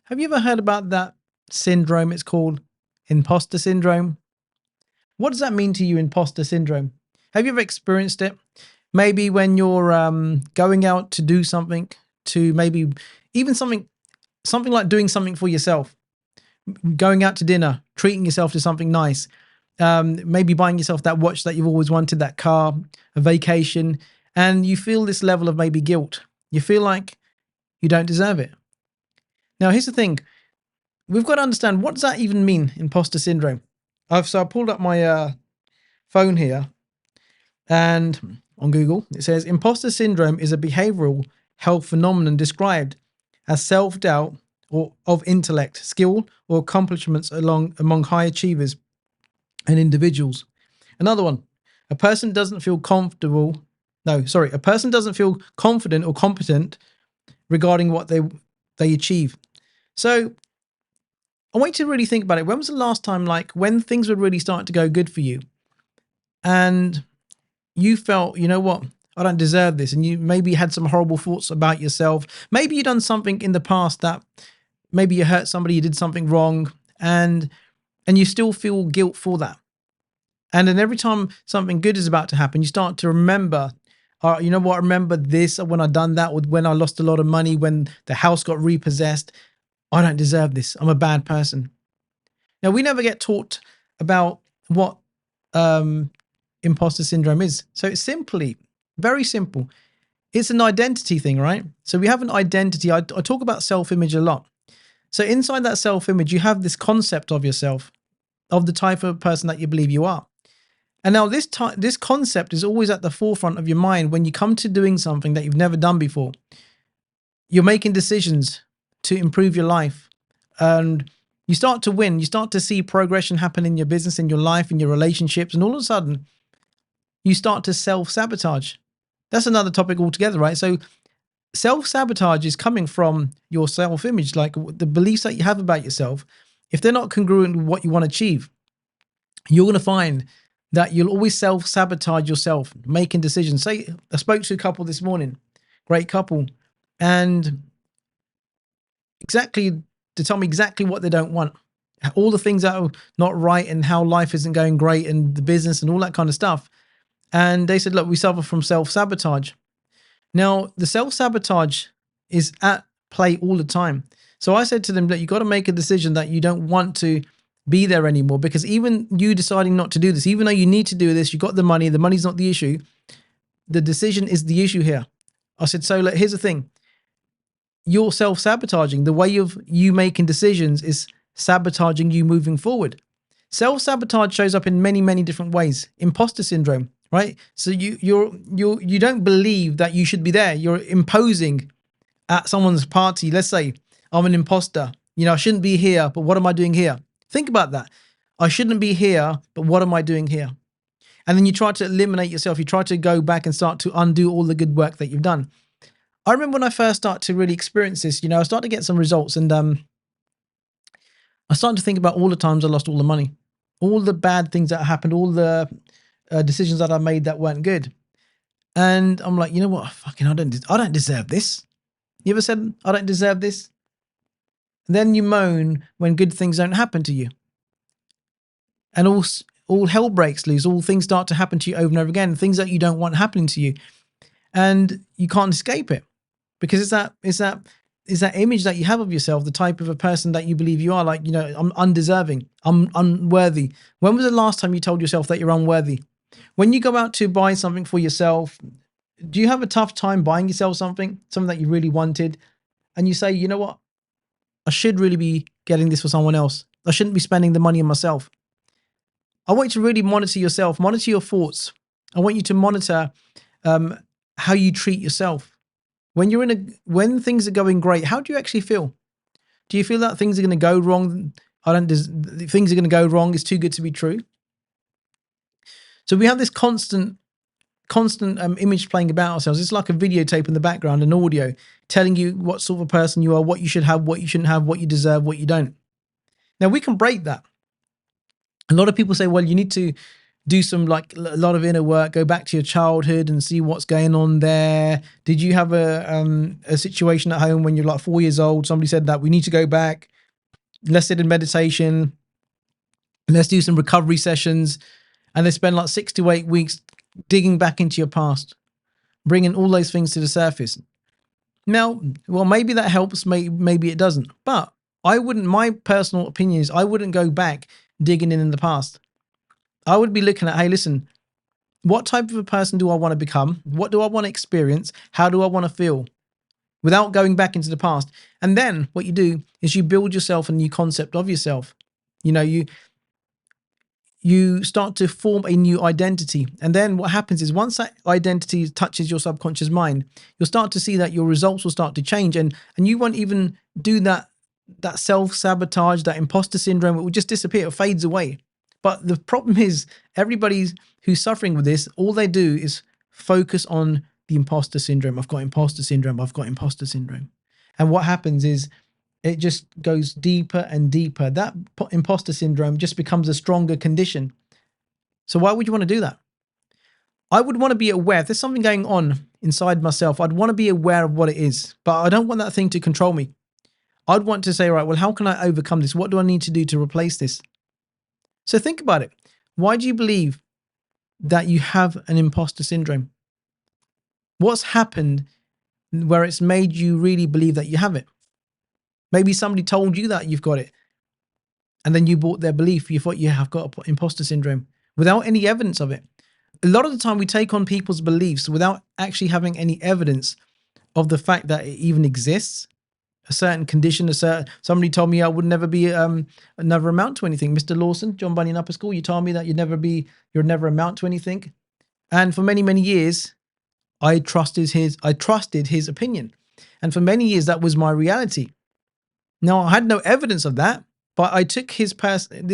Have you ever heard about that syndrome? It's called imposter syndrome. What does that mean to you, imposter syndrome? Have you ever experienced it? Maybe when you're going out to do something, to maybe even something like doing something for yourself, going out to dinner, treating yourself to something nice, maybe buying yourself that watch that you've always wanted, that car, a vacation, and you feel this level of maybe guilt. You feel like you don't deserve it. Now, here's the thing. We've got to understand, what does that even mean, imposter syndrome? So I pulled up my phone here, and on Google it says imposter syndrome is a behavioral health phenomenon described as self-doubt or of intellect, skill, or accomplishments among high achievers and individuals. Another one, a person doesn't feel comfortable. No, sorry, a person doesn't feel confident or competent regarding what they achieve. So I want you to really think about it. When was the last time, like when things were really starting to go good for you and you felt, you know what, I don't deserve this. And you maybe had some horrible thoughts about yourself. Maybe you done something in the past that maybe you hurt somebody, you did something wrong, and you still feel guilt for that. And then every time something good is about to happen, you start to remember, you know what, I remember this when I done that, or when I lost a lot of money, when the house got repossessed. I don't deserve this. I'm a bad person. Now, we never get taught about what imposter syndrome is. So it's simply, very simple. It's an identity thing, right? So we have an identity. I talk about self-image a lot. So inside that self-image, you have this concept of yourself, of the type of person that you believe you are. And now this concept is always at the forefront of your mind when you come to doing something that you've never done before. You're making decisions to improve your life, and you start to win. You start to see progression happen in your business, in your life, in your relationships, and all of a sudden you start to self-sabotage. That's another topic altogether, right? So self-sabotage is coming from your self-image, like the beliefs that you have about yourself. If they're not congruent with what you want to achieve, you're going to find that you'll always self-sabotage yourself, making decisions. Say, I spoke to a couple this morning, great couple, and exactly to tell me exactly what they don't want, all the things that are not right, and how life isn't going great, and the business and all that kind of stuff. And they said, look, we suffer from self-sabotage. Now, the self-sabotage is at play all the time. So I said to them that you got to make a decision that you don't want to be there anymore, because even you deciding not to do this, even though you need to do this, you got the money's not the issue. The decision is the issue here. I said, so look, here's the thing. You're self-sabotaging. The way of you making decisions is sabotaging you moving forward. Self-sabotage shows up in many, many different ways. Imposter syndrome, right? So you don't believe that you should be there. You're imposing at someone's party. Let's say I'm an imposter. You know, I shouldn't be here, but what am I doing here? Think about that. I shouldn't be here, but what am I doing here? And then you try to eliminate yourself. You try to go back and start to undo all the good work that you've done. I remember when I first started to really experience this, you know, I started to get some results, and I started to think about all the times I lost all the money, all the bad things that happened, all the decisions that I made that weren't good. And I'm like, you know what? Fucking, I don't deserve this. You ever said, I don't deserve this? Then you moan when good things don't happen to you. And all hell breaks loose. All things start to happen to you over and over again, things that you don't want happening to you. And you can't escape it, because it's that image that you have of yourself, the type of a person that you believe you are. Like, you know, I'm undeserving, I'm unworthy. When was the last time you told yourself that you're unworthy? When you go out to buy something for yourself, do you have a tough time buying yourself something that you really wanted, and you say, you know what, I should really be getting this for someone else. I shouldn't be spending the money on myself. I want you to really monitor yourself, monitor your thoughts. I want you to monitor how you treat yourself. When things are going great, how do you actually feel? Do you feel that things are going to go wrong? Things are going to go wrong. It's too good to be true. So we have this constant image playing about ourselves. It's like a videotape in the background, an audio telling you what sort of a person you are, what you should have, what you shouldn't have, what you deserve, what you don't. Now we can break that. A lot of people say, well, you need to do some like a lot of inner work, go back to your childhood and see what's going on there. Did you have a situation at home when you're like 4 years old? Somebody said that we need to go back. Let's sit in meditation. Let's do some recovery sessions. And they spend like 6 to 8 weeks digging back into your past, bringing all those things to the surface. Now, well, maybe that helps, maybe it doesn't. But my personal opinion is I wouldn't go back digging in the past. I would be looking at, hey, listen, what type of a person do I want to become? What do I want to experience? How do I want to feel? Without going back into the past. And then what you do is you build yourself a new concept of yourself. You know, you start to form a new identity. And then what happens is once that identity touches your subconscious mind, you'll start to see that your results will start to change. And you won't even do that self-sabotage, that imposter syndrome. It will just disappear. It fades away. But the problem is everybody who's suffering with this, all they do is focus on the imposter syndrome. I've got imposter syndrome. I've got imposter syndrome. And what happens is it just goes deeper and deeper. That imposter syndrome just becomes a stronger condition. So why would you want to do that? I would want to be aware. If there's something going on inside myself, I'd want to be aware of what it is. But I don't want that thing to control me. I'd want to say, right, well, how can I overcome this? What do I need to do to replace this? So think about it. Why do you believe that you have an imposter syndrome? What's happened where it's made you really believe that you have it? Maybe somebody told you that you've got it, and then you bought their belief. You thought you have got imposter syndrome without any evidence of it. A lot of the time we take on people's beliefs without actually having any evidence of the fact that it even exists. A certain condition, somebody told me I would never be, never amount to anything. Mr. Lawson, John Bunyan Upper School, you told me that you'd never amount to anything. And for many, many years, I trusted his opinion. And for many years, that was my reality. Now, I had no evidence of that, but I took this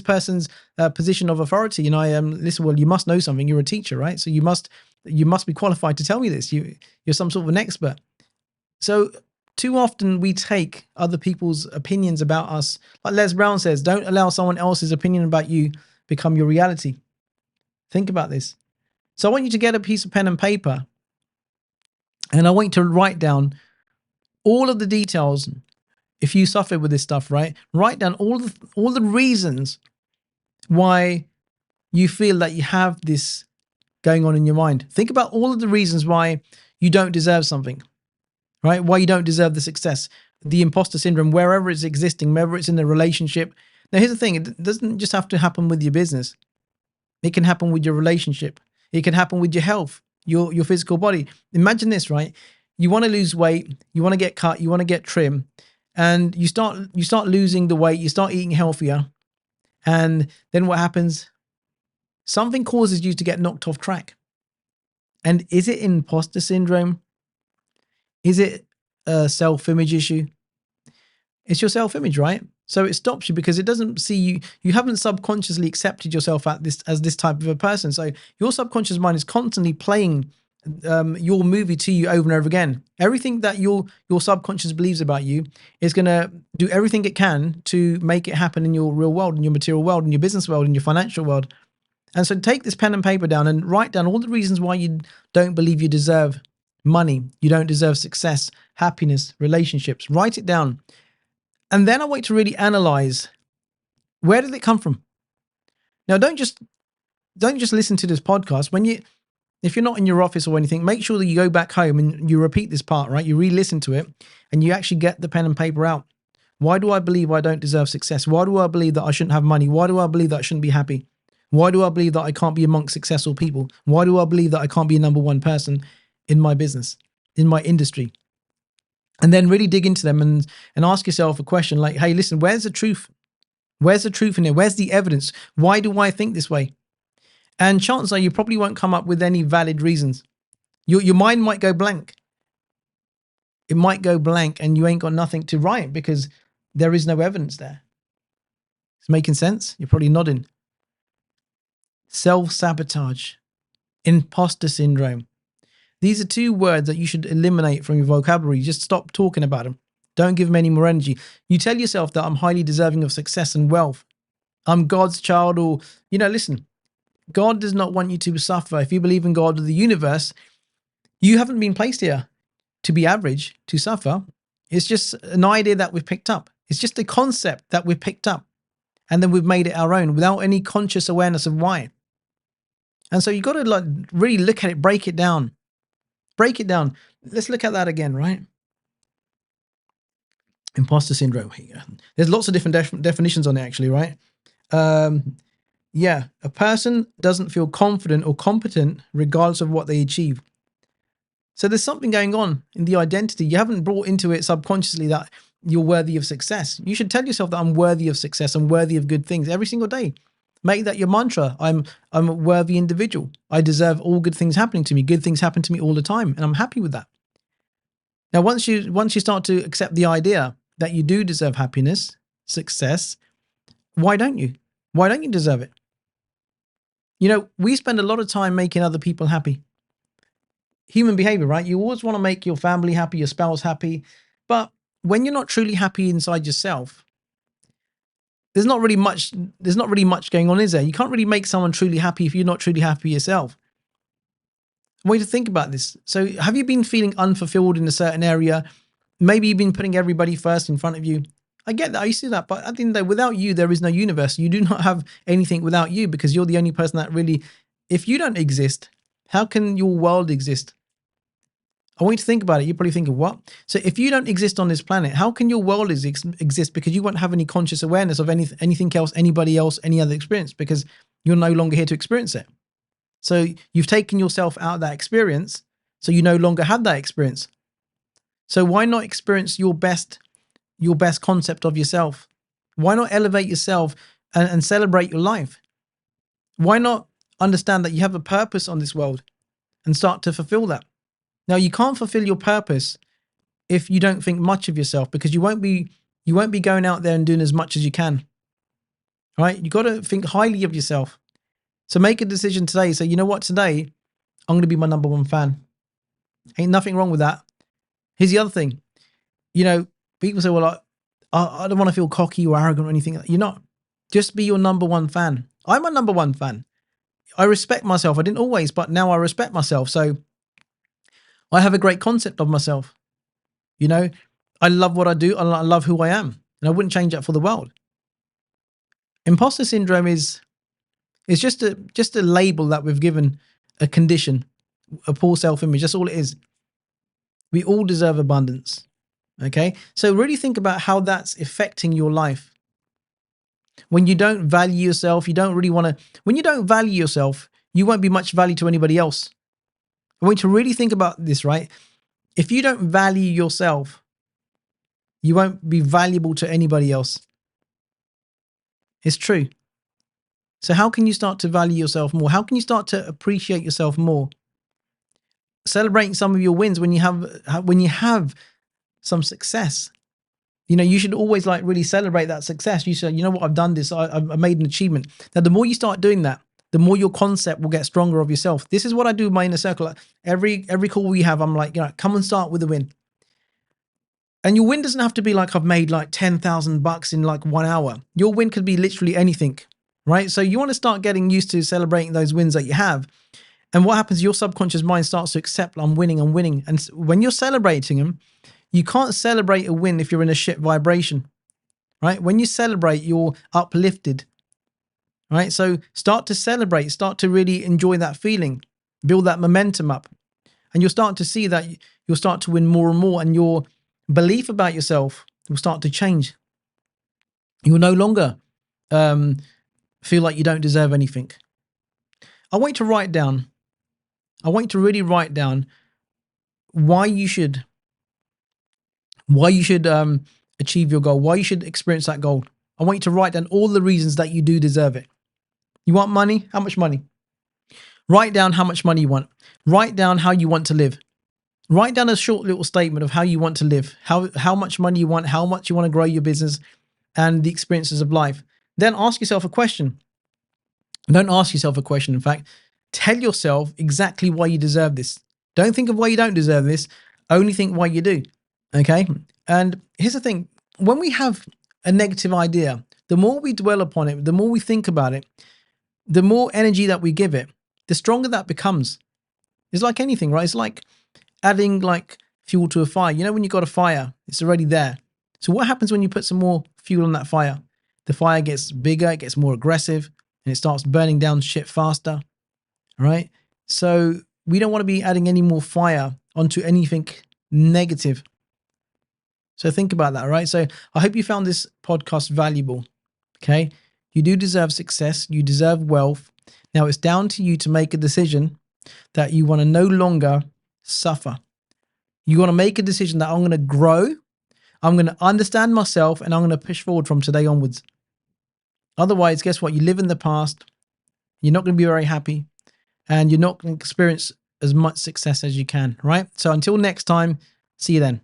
person's position of authority, and I listen. Well, you must know something. You're a teacher, right? So you must be qualified to tell me this. You're some sort of an expert. So too often we take other people's opinions about us. Like Les Brown says, don't allow someone else's opinion about you become your reality. Think about this. So I want you to get a piece of pen and paper, and I want you to write down all of the details. If you suffer with this stuff, right? Write down all the reasons why you feel that you have this going on in your mind. Think about all of the reasons why you don't deserve something, right? Why you don't deserve the success, the imposter syndrome, wherever it's existing, whether it's in a relationship. Now, here's the thing. It doesn't just have to happen with your business. It can happen with your relationship. It can happen with your health, your physical body. Imagine this, right? You want to lose weight. You want to get cut. You want to get trim. And you start losing the weight, you start eating healthier. And then what happens? Something causes you to get knocked off track. And is it imposter syndrome? Is it a self-image issue? It's your self-image, right? So it stops you because it doesn't see you. You haven't subconsciously accepted yourself as this type of a person. So your subconscious mind is constantly playing your movie to you over and over again. Everything that your subconscious believes about you is going to do everything it can to make it happen in your real world, in your material world, in your business world, in your financial world. And so take this pen and paper down and write down all the reasons why you don't believe you deserve money, you don't deserve success, happiness, relationships. Write it down. And then I want you to really analyze, where did it come from? Now, don't just listen to this podcast. If you're not in your office or anything, make sure that you go back home and you repeat this part, right? You re-listen to it and you actually get the pen and paper out. Why do I believe I don't deserve success? Why do I believe that I shouldn't have money? Why do I believe that I shouldn't be happy? Why do I believe that I can't be amongst successful people? Why do I believe that I can't be a number one person in my business, in my industry? And then really dig into them and ask yourself a question like, hey, listen, where's the truth? Where's the truth in here? Where's the evidence? Why do I think this way? And chances are you probably won't come up with any valid reasons. Your mind might go blank. It might go blank and you ain't got nothing to write because there is no evidence there. It's making sense? You're probably nodding. Self-sabotage, imposter syndrome. These are two words that you should eliminate from your vocabulary. Just stop talking about them. Don't give them any more energy. You tell yourself that I'm highly deserving of success and wealth. I'm God's child, or, listen, God does not want you to suffer. If you believe in God or the universe, you haven't been placed here to be average, to suffer. It's just an idea that we've picked up. It's just a concept that we've picked up and then we've made it our own without any conscious awareness of why. And so you got to like really look at it, break it down. Break it down. Let's look at that again, right? Imposter syndrome. There's lots of different definitions on it, actually, right? Yeah, a person doesn't feel confident or competent regardless of what they achieve. So there's something going on in the identity. You haven't brought into it subconsciously that you're worthy of success. You should tell yourself that I'm worthy of success. I'm worthy of good things every single day. Make that your mantra. I'm a worthy individual. I deserve all good things happening to me. Good things happen to me all the time, and I'm happy with that. Now, once you start to accept the idea that you do deserve happiness, success, why don't you? Why don't you deserve it? You know, we spend a lot of time making other people happy. Human behavior, right? You always want to make your family happy, your spouse happy. But when you're not truly happy inside yourself, there's not really much going on, is there? You can't really make someone truly happy if you're not truly happy yourself. I want you to think about this. So have you been feeling unfulfilled in a certain area? Maybe you've been putting everybody first in front of you. I get that. I used to do that. But at the end of the day, without you, there is no universe. You do not have anything without you because you're the only person that really, if you don't exist, how can your world exist? I want you to think about it. You're probably thinking, what? So if you don't exist on this planet, how can your world exist? Because you won't have any conscious awareness of anything else, anybody else, any other experience, because you're no longer here to experience it. So you've taken yourself out of that experience, so you no longer have that experience. So why not experience your best concept of yourself? Why not elevate yourself and celebrate your life? Why not understand that you have a purpose on this world and start to fulfill that? Now, you can't fulfill your purpose if you don't think much of yourself, because you won't be going out there and doing as much as you can. Right? You got to think highly of yourself. So make a decision today. Say, you know what? Today, I'm going to be my number one fan. Ain't nothing wrong with that. Here's the other thing. You know, people say, well, I don't want to feel cocky or arrogant or anything. You're not. Just be your number one fan. I'm a number one fan. I respect myself. I didn't always, but now I respect myself. So I have a great concept of myself. You know, I love what I do. I love who I am. And I wouldn't change that for the world. Imposter syndrome is just a label that we've given a condition, a poor self-image. That's all it is. We all deserve abundance. Okay? So really think about how that's affecting your life. When you don't value yourself, you don't really want to, when you don't value yourself, you won't be much value to anybody else. I want you to really think about this, right? If you don't value yourself, you won't be valuable to anybody else. It's true. So how can you start to value yourself more? How can you start to appreciate yourself more? Celebrating some of your wins when you have some success. You know, you should always like really celebrate that success. You say, you know what, I've done this. I've made an achievement. Now, the more you start doing that, the more your concept will get stronger of yourself. This is what I do in my inner circle. Like every call we have, I'm like, you know, come and start with a win. And your win doesn't have to be like I've made like $10,000 in like 1 hour. Your win could be literally anything, right? So you want to start getting used to celebrating those wins that you have. And what happens, your subconscious mind starts to accept, I'm winning. And when you're celebrating them, you can't celebrate a win if you're in a shit vibration, right? When you celebrate, you're uplifted, right? So start to celebrate, start to really enjoy that feeling, build that momentum up. And you'll start to see that you'll start to win more and more, and your belief about yourself will start to change. You will no longer feel like you don't deserve anything. I want you to write down, I want you to really write down why you should achieve your goal, why you should experience that goal. I want you to write down all the reasons that you do deserve it. You want money? How much money? Write down how much money you want. Write down how you want to live. Write down a short little statement of how you want to live, how much money you want, how much you want to grow your business and the experiences of life. Then ask yourself a question. Don't ask yourself a question. In fact, tell yourself exactly why you deserve this. Don't think of why you don't deserve this. Only think why you do. Okay? And here's the thing. When we have a negative idea, the more we dwell upon it, the more we think about it, the more energy that we give it, the stronger that becomes. It's like anything, right? It's like adding like fuel to a fire. You know, when you got a fire, it's already there. So what happens when you put some more fuel on that fire? The fire gets bigger, it gets more aggressive, and it starts burning down shit faster, right? So we don't want to be adding any more fire onto anything negative. So think about that, right? So I hope you found this podcast valuable. Okay. You do deserve success. You deserve wealth. Now it's down to you to make a decision that you want to no longer suffer. You want to make a decision that I'm going to grow. I'm going to understand myself and I'm going to push forward from today onwards. Otherwise, guess what? You live in the past. You're not going to be very happy and you're not going to experience as much success as you can, right? So until next time, see you then.